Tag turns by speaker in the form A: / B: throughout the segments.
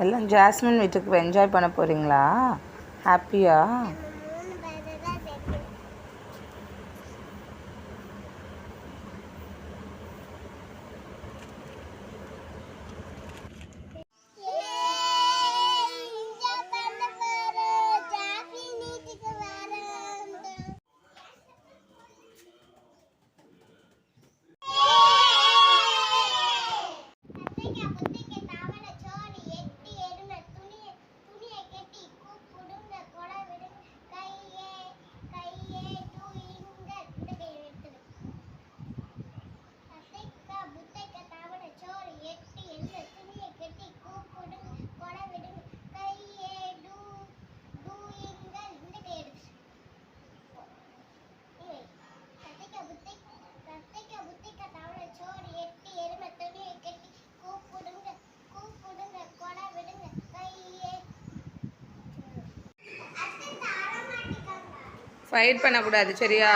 A: எல்லாம் ஜாஸ்மின் வீட்டுக்கு என்ஜாய் பண்ண போகிறீங்களா? ஹாப்பியா? ஃபைட் பண்ணக்கூடாது சரியா?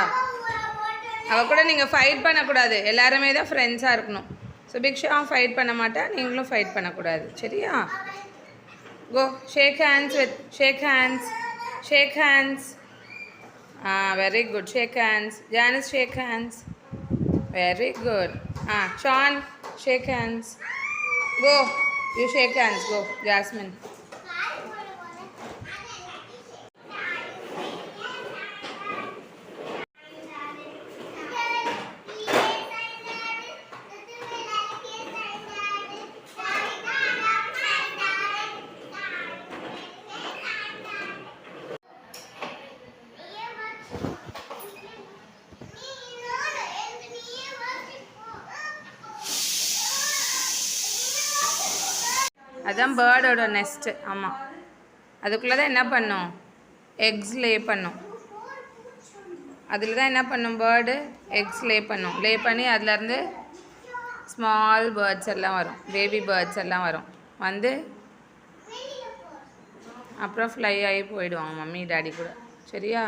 A: அவள் கூட நீங்கள் ஃபைட் பண்ணக்கூடாது. எல்லாருமே தான் ஃப்ரெண்ட்ஸாக இருக்கணும். சுபிக்ஷா ஃபைட் பண்ண மாட்டேன், நீங்களும் ஃபைட் பண்ணக்கூடாது சரியா? Go shake hands with shake hands. Very good. Shake hands. Janice shake hands. Very good. Shaan shake hands. Go you shake hands. Go Jasmine. அதுதான் பேர்டோட நெஸ்ட்டு. ஆமாம், அதுக்குள்ளே தான் என்ன பண்ணும்? எக்ஸ் லே பண்ணும். அதில் தான் என்ன பண்ணும்? பேர்டு எக்ஸ் லே பண்ணும். லே பண்ணி அதுலேருந்து ஸ்மால் பேர்ட்ஸ் எல்லாம் வரும், பேபி பேர்ட்ஸ் எல்லாம் வரும். வந்து அப்புறம் ஃப்ளை ஆகி போயிடுவாங்க மம்மி டாடி கூட சரியா?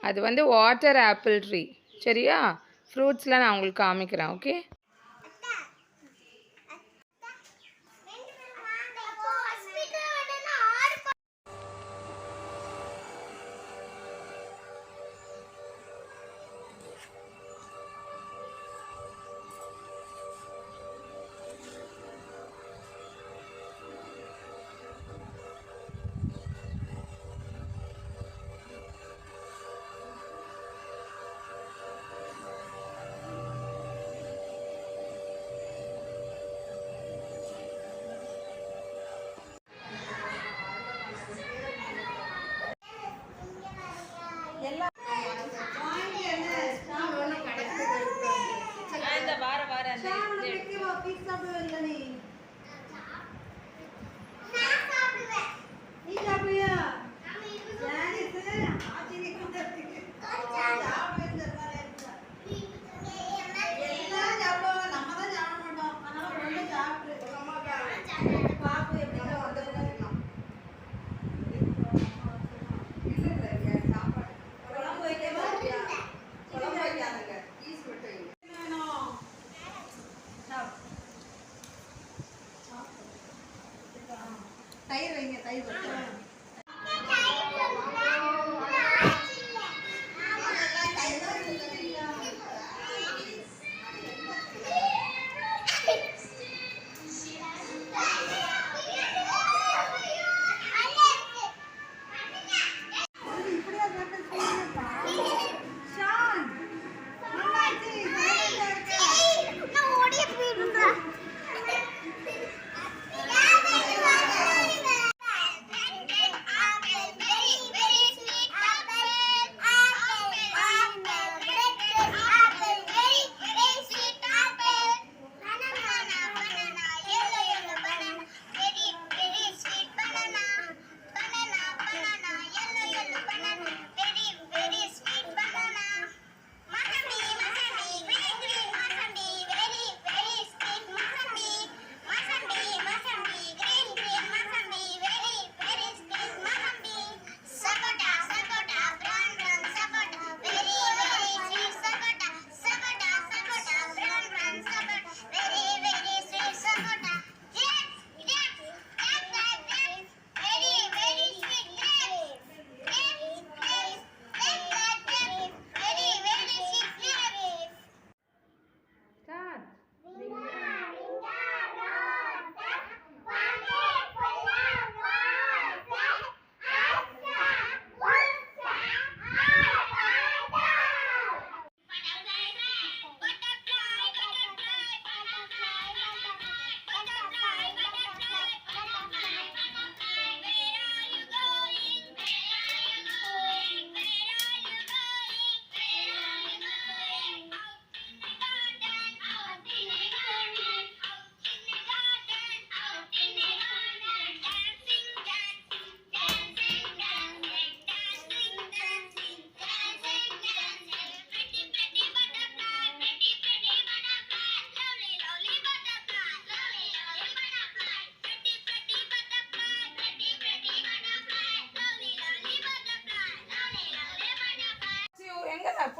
A: அது வந்து வாட்டர் ஆப்பிள் ட்ரீ சரியா? ஃப்ரூட்ஸ்லாம் நான் உங்களுக்கு காமிக்கிறேன். ஓகே? தயிர் வைங்க, தயிர் வைங்க.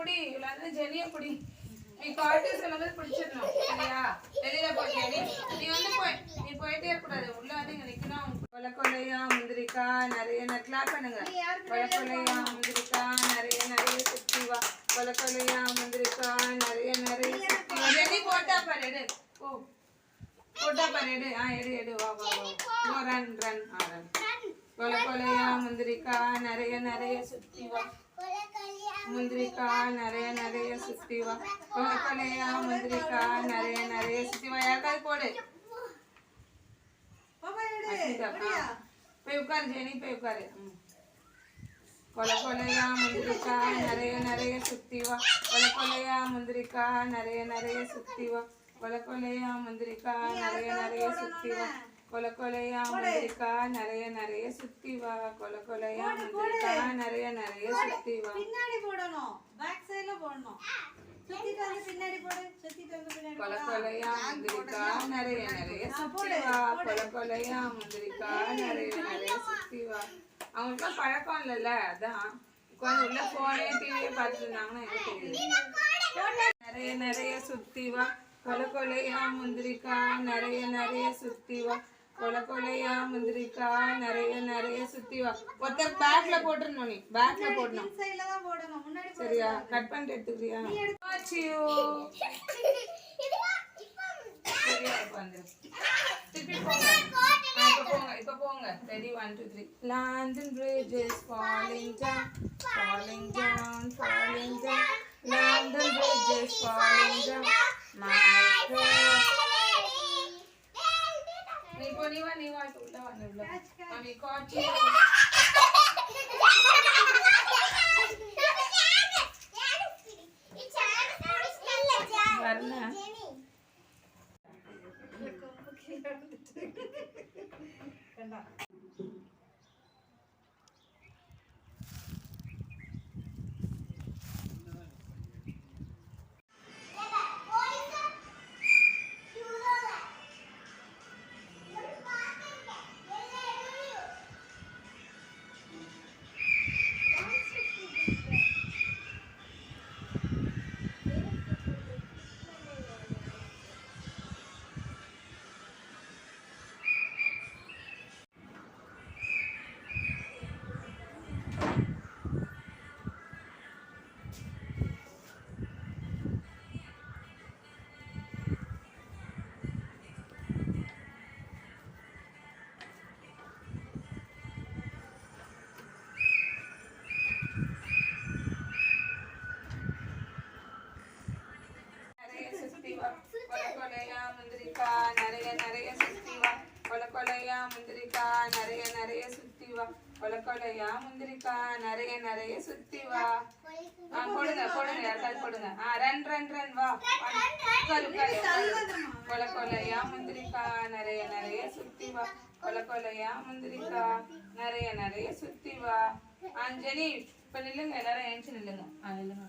A: புடி இவ்வளவு ஜெனியை புடி நீ காட்டு சொல்லும்போது பிடிச்சிடணும் சரியா வெளியில போய் ஜெனி நீ வந்து நீ போயிட்டே இருக்கக்கூடாது உள்ள வந்து இங்க நிக்கணும் கொலை கொலையா முந்திரிக்கா நிறைய கிளாப் பண்ணுங்க கொலை கொலையா முந்திரிக்கா நிறைய சுத்தி வா கொலை கொலையா முந்திரிக்கா நிறைய சுத்தி வா ஜெனி போட்டா பாரு எடு ஓ போட்டா பாரு எடு எடு வா வா வா ரன் ரன் ரன் கொலை கொலையா முந்திரிக்கா நிறைய சுத்தி வா முந்திரிக்கா நிறைய சுத்தி வா கொலை கொலையா முந்திரிக்கா நிறைய சுத்தி வா யாருக்காவது போடு போய் உட்காரு ஜெனி போய் உட்காரு கொலை கொலையா முந்திரிக்கா நிறைய சுத்தி வா கொலை கொலையா முந்திரிக்கா நிறைய சுத்தி வா கொலை கொலையா முந்திரிக்கா நிறைய சுத்தி வா கொலை கொலையா முந்திரிக்கா நிறைய சுத்தி வா கொலை கொலையா முந்திரிக்கா நிறைய சுத்தி வா
B: பின்னாடி போடணும் பேக் சைடுல போடணும் சுத்திட்டு வந்து பின்னாடி போடு சுத்திட்டு வந்து பின்னாடி
A: கொலை கொலையா முந்திரிக்கா நிறைய சுத்தி வா கொலை கொலையா முந்திரிக்கா நிறைய சுத்தி வா அவங்களுக்கு பழக்கம் இல்லைல்ல அதான் உட்காந்து உள்ள போனே டிவியே பார்த்துட்டு இருந்தாங்கன்னா எனக்கு தெரியுது நிறைய சுத்தி வா கொலை கொலையா முந்திரிக்கா நிறைய சுத்தி வா கொலை கொலையா முந்திரிக்கா நிறைய சுத்தி வா ஒருத்தர் பேக்ல போட்டுறணும் நீ பேக்ல போடணும்
B: சைடுல தான் போடணும் முன்னாடி
A: சரியா கட் பண்ணிட்டு எடுத்துக்கிறியா ஆச்சியோ சரியா வந்து திருப்பி போங்க இப்ப போங்க ready 1 2 3 London Bridge is falling down London Bridge is falling down my God நீ வா உள்ள மம்மி காட்சி வரல நிறைய சுத்தி வா கொலை கொலையா முந்திரிக்கா நிறைய சுத்தி வா கொலை கொலையா முந்திரிக்கா நிறைய சுத்தி வா போடுங்க யாருக்காவது போடுங்க ரன் வா கொலை கொலையா முந்திரிக்கா நிறைய சுத்தி வா கொலை கொலையா முந்திரிக்கா நிறைய சுத்தி வா ஜெனி இப்ப நில்லுங்க எல்லாரும் ஏஞ்சி நில்லுங்க